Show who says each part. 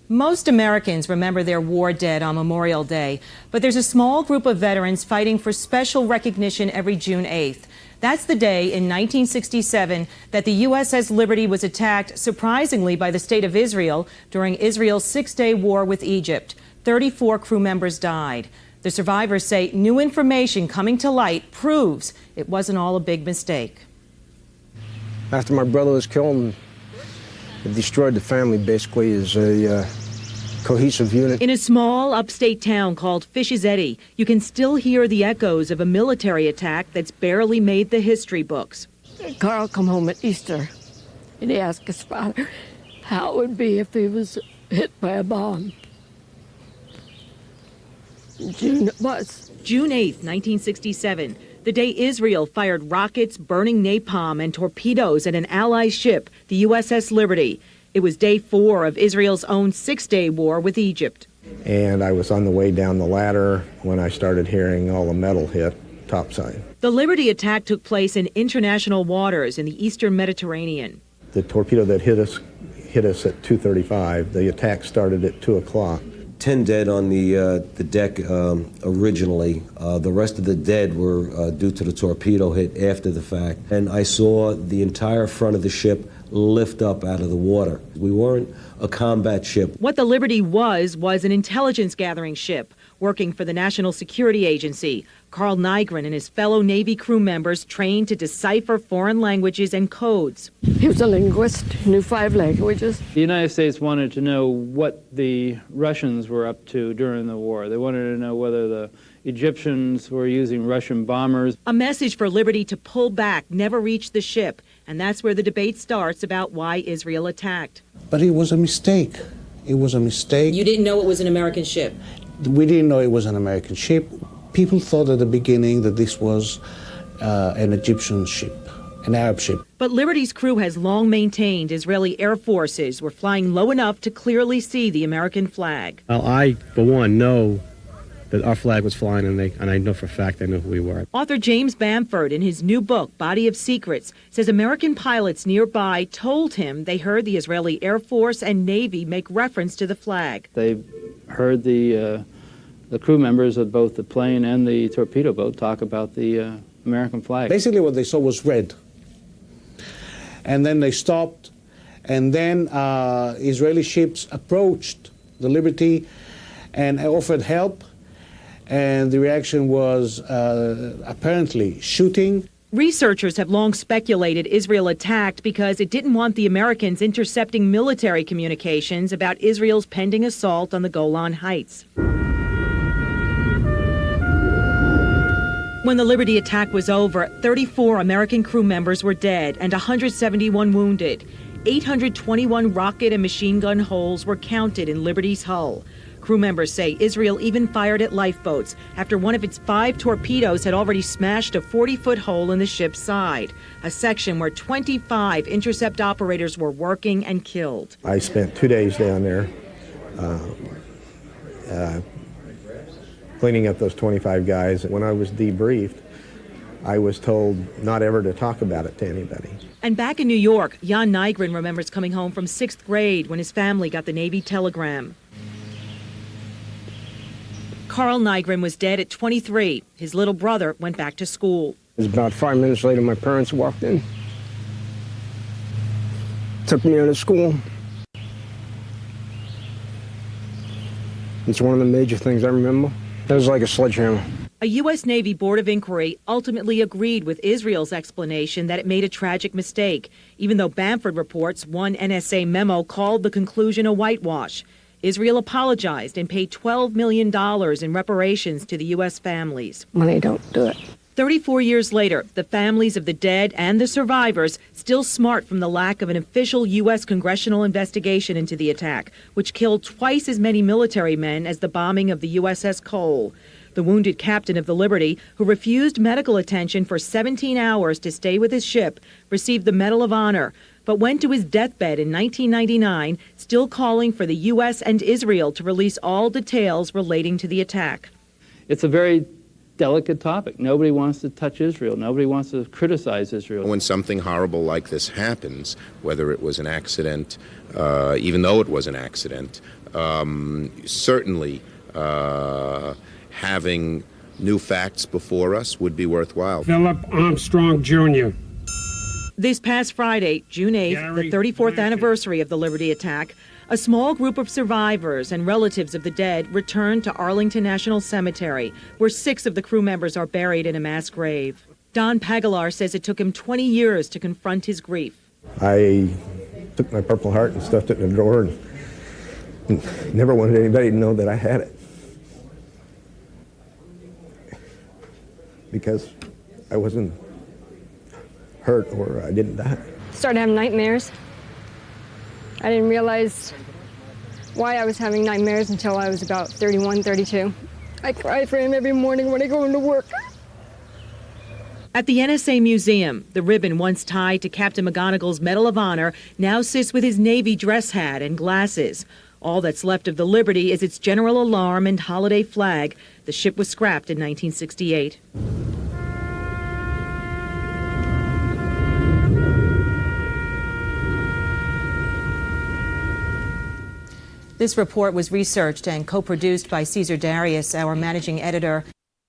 Speaker 1: Most Americans remember their war dead on Memorial Day, but there's a small group of veterans fighting for special recognition every June 8th. That's the day in 1967 that the USS Liberty was attacked, surprisingly, by the State of Israel during Israel's six-day war with Egypt. 34 crew members died. The survivors say new information coming to light proves it wasn't all a big mistake.
Speaker 2: After my brother was killed, it destroyed the family basically as a cohesive unit.
Speaker 1: In a small upstate town called Fish's Eddy, you can still hear the echoes of a military attack that's barely made the history books.
Speaker 3: Carl come home at Easter, and he asked his father how it would be if he was hit by a bomb. June it was.
Speaker 1: June 8th, 1967, the day Israel fired rockets, burning napalm, and torpedoes at an Allied ship, the USS Liberty. It was day 4 of Israel's own six-day war with Egypt.
Speaker 2: And I was on the way down the ladder when I started hearing all the metal hit topside.
Speaker 1: The Liberty attack took place in international waters in the eastern Mediterranean.
Speaker 2: The torpedo that hit us at 2:35. The attack started at 2 o'clock.
Speaker 4: 10 dead on the deck originally. The rest of the dead were due to the torpedo hit after the fact. And I saw the entire front of the ship lift up out of the water. We weren't a combat ship.
Speaker 1: What the Liberty was an intelligence gathering ship working for the National Security Agency. Carl Nygren and his fellow Navy crew members trained to decipher foreign languages and codes.
Speaker 3: He was a linguist, knew 5 languages.
Speaker 5: The United States wanted to know what the Russians were up to during the war. They wanted to know whether the Egyptians were using Russian bombers.
Speaker 1: A message for Liberty to pull back never reached the ship, and that's where the debate starts about why Israel attacked.
Speaker 6: But it was a mistake. It was a mistake.
Speaker 1: You didn't know it was an American ship?
Speaker 6: We didn't know it was an American ship. People thought at the beginning that this was an Egyptian ship, an Arab ship.
Speaker 1: But Liberty's crew has long maintained Israeli air forces were flying low enough to clearly see the American flag.
Speaker 7: Well, I, for one, know that our flag was flying, and I know for a fact they knew who we were.
Speaker 1: Author James Bamford, in his new book, Body of Secrets, says American pilots nearby told him they heard the Israeli Air Force and Navy make reference to the flag.
Speaker 5: They heard the crew members of both the plane and the torpedo boat talk about the American flag.
Speaker 6: Basically what they saw was red. And then they stopped, and then Israeli ships approached the Liberty and offered help. And the reaction was apparently shooting.
Speaker 1: Researchers have long speculated Israel attacked because it didn't want the Americans intercepting military communications about Israel's pending assault on the Golan Heights. When the Liberty attack was over, 34 American crew members were dead and 171 wounded. 821 rocket and machine gun holes were counted in Liberty's hull. Crew members say Israel even fired at lifeboats after one of its 5 torpedoes had already smashed a 40-foot hole in the ship's side, a section where 25 intercept operators were working and killed.
Speaker 2: I spent 2 days down there cleaning up those 25 guys. When I was debriefed, I was told not ever to talk about it to anybody.
Speaker 1: And back in New York, Jan Nygren remembers coming home from 6th grade when his family got the Navy telegram. Carl Nygren was dead at 23. His little brother went back to school.
Speaker 2: It was about 5 minutes later my parents walked in. Took me out of school. It's one of the major things I remember. It was like a sledgehammer.
Speaker 1: A U.S. Navy Board of Inquiry ultimately agreed with Israel's explanation that it made a tragic mistake, even though Bamford reports one NSA memo called the conclusion a whitewash. Israel apologized and paid $12 million in reparations to the U.S. families.
Speaker 3: Money don't do it.
Speaker 1: 34 years later, the families of the dead and the survivors still smart from the lack of an official U.S. congressional investigation into the attack, which killed twice as many military men as the bombing of the USS Cole. The wounded captain of the Liberty, who refused medical attention for 17 hours to stay with his ship, received the Medal of Honor, but went to his deathbed in 1999, still calling for the U.S. and Israel to release all details relating to the attack.
Speaker 5: It's a very delicate topic. Nobody wants to touch Israel. Nobody wants to criticize Israel.
Speaker 8: When something horrible like this happens, whether it was an accident, even though it was an accident, Certainly, having new facts before us would be worthwhile.
Speaker 9: Philip Armstrong Jr.
Speaker 1: This past Friday, June 8th, the 34th anniversary of the Liberty attack, a small group of survivors and relatives of the dead returned to Arlington National Cemetery, where 6 of the crew members are buried in a mass grave. Don Pagalar says it took him 20 years to confront his grief.
Speaker 2: I took my Purple Heart and stuffed it in a drawer and never wanted anybody to know that I had it. Because I wasn't hurt or I didn't die.
Speaker 10: Started having nightmares. I didn't realize why I was having nightmares until I was about 31, 32. I cry for him every morning when I go into work.
Speaker 1: At the NSA Museum, the ribbon once tied to Captain McGonagall's Medal of Honor now sits with his Navy dress hat and glasses. All that's left of the Liberty is its general alarm and holiday flag. The ship was scrapped in 1968. This report was researched and co-produced by Caesar Darius, our managing editor.